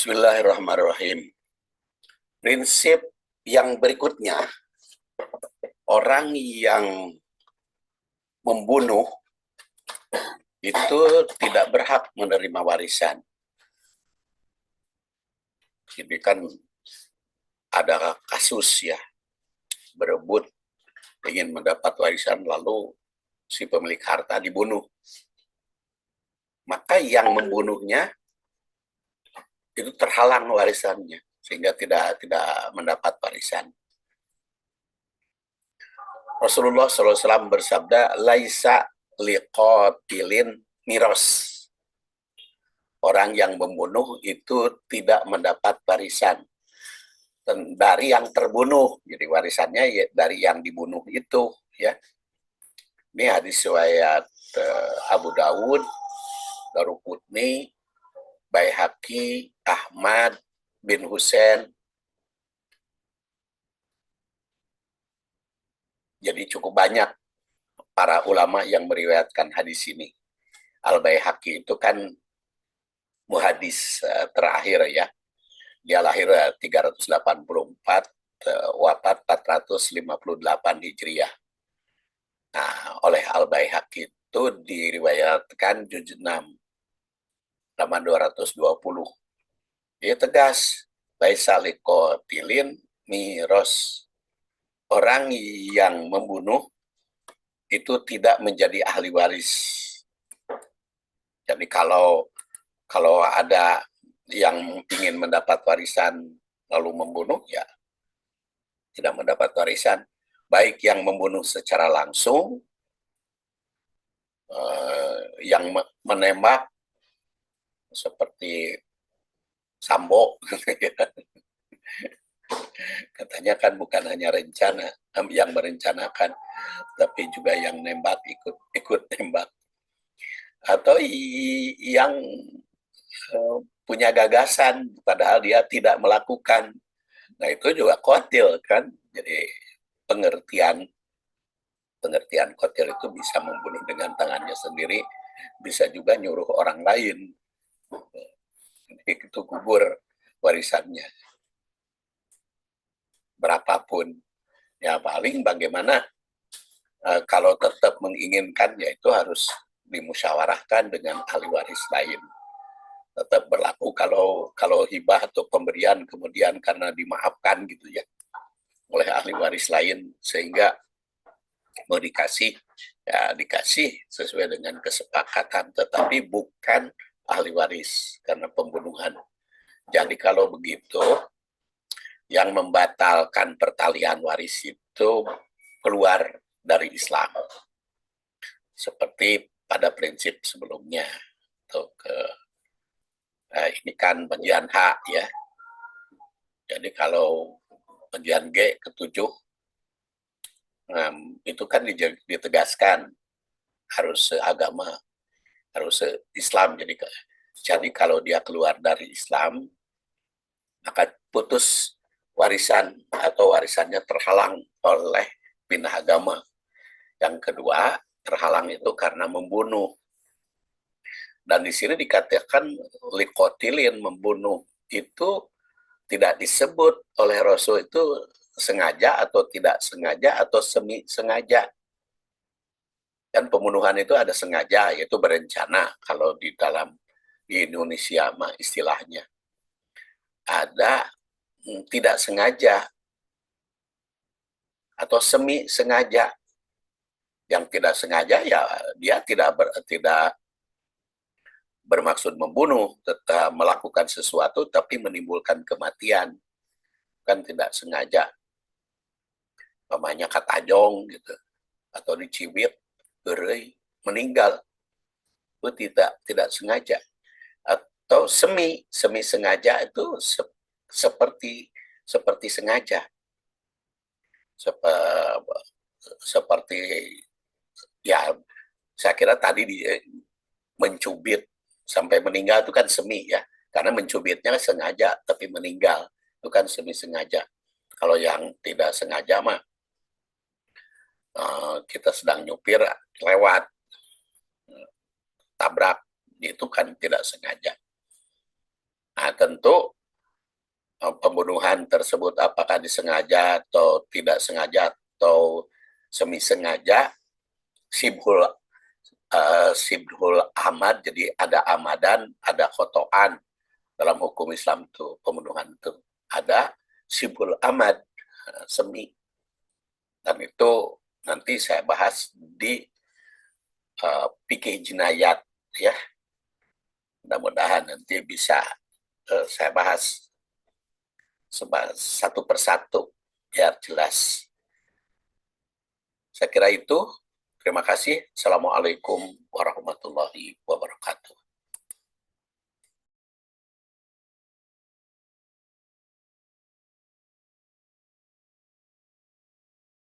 Bismillahirrahmanirrahim. Prinsip yang berikutnya, orang yang membunuh itu tidak berhak menerima warisan. Ini kan ada kasus ya, berebut ingin mendapat warisan lalu si pemilik harta dibunuh. Maka yang membunuhnya itu terhalang warisannya sehingga tidak mendapat warisan. Rasulullah SAW bersabda, laisa liqatilin miros. Orang yang membunuh itu tidak mendapat warisan dari yang terbunuh. Jadi warisannya dari yang dibunuh itu, ya. Ini hadis riwayat Abu Dawud, Daruqutni, Baihaqi, Ahmad bin Husain. Jadi cukup banyak para ulama yang meriwayatkan hadis ini. Al-Baihaqi itu kan muhadis terakhir ya. Dia lahir 384, wafat 458 Hijriah. Nah, oleh Al-Baihaqi itu diriwayatkan juz 6, halaman 220. Dia tegas, laisa liqatilin miros. Orang yang membunuh itu tidak menjadi ahli waris. Jadi kalau ada yang ingin mendapat warisan lalu membunuh, ya tidak mendapat warisan. Baik yang membunuh secara langsung, yang menembak seperti Sambo, katanya kan bukan hanya rencana yang merencanakan, tapi juga yang nembak ikut nembak, atau yang punya gagasan padahal dia tidak melakukan. Nah itu juga qatil kan. Jadi pengertian qatil itu bisa membunuh dengan tangannya sendiri, bisa juga nyuruh orang lain. Itu gugur warisannya. Berapapun. Ya paling bagaimana kalau tetap menginginkan, yaitu harus dimusyawarahkan dengan ahli waris lain. Tetap berlaku kalau hibah atau pemberian kemudian karena dimaafkan gitu ya oleh ahli waris lain, sehingga mau dikasih ya dikasih sesuai dengan kesepakatan, tetapi bukan ahli waris karena pembunuhan. Jadi kalau begitu, yang membatalkan pertalian waris itu keluar dari Islam, seperti pada prinsip sebelumnya. Ini kan bagian hak ya. Jadi kalau bagian G ketujuh, itu kan ditegaskan harus agama, harus Islam. Jadi kalau dia keluar dari Islam, maka putus warisan atau warisannya terhalang oleh pindah agama. Yang kedua, terhalang itu karena membunuh. Dan di sini dikatakan liqatilin, membunuh itu tidak disebut oleh Rasul itu sengaja atau tidak sengaja atau semi sengaja. Dan pembunuhan itu ada sengaja, yaitu berencana. Kalau di Indonesia mah istilahnya. Ada tidak sengaja atau semi sengaja. Yang tidak sengaja ya dia tidak bermaksud membunuh, tetap melakukan sesuatu tapi menimbulkan kematian, kan tidak sengaja. Namanya katajong gitu, atau dicibit, gerai, meninggal, itu tidak sengaja. Atau semi sengaja itu seperti sengaja, seperti ya saya kira tadi mencubit sampai meninggal itu kan semi ya, karena mencubitnya sengaja tapi meninggal itu kan semi sengaja. Kalau yang tidak sengaja mah kita sedang nyupir lewat tabrak, itu kan tidak sengaja. Nah, tentu pembunuhan tersebut apakah disengaja atau tidak sengaja atau semi sengaja, Sibhul Sibhul Ahmad, jadi ada amadan, ada khotoan. Dalam hukum Islam itu pembunuhan itu ada Sibhul Ahmad, semi, dan itu nanti saya bahas di PK Jinayat ya. Mudah-mudahan nanti bisa saya bahas satu persatu biar jelas. Saya kira itu. Terima kasih. Assalamualaikum warahmatullahi wabarakatuh.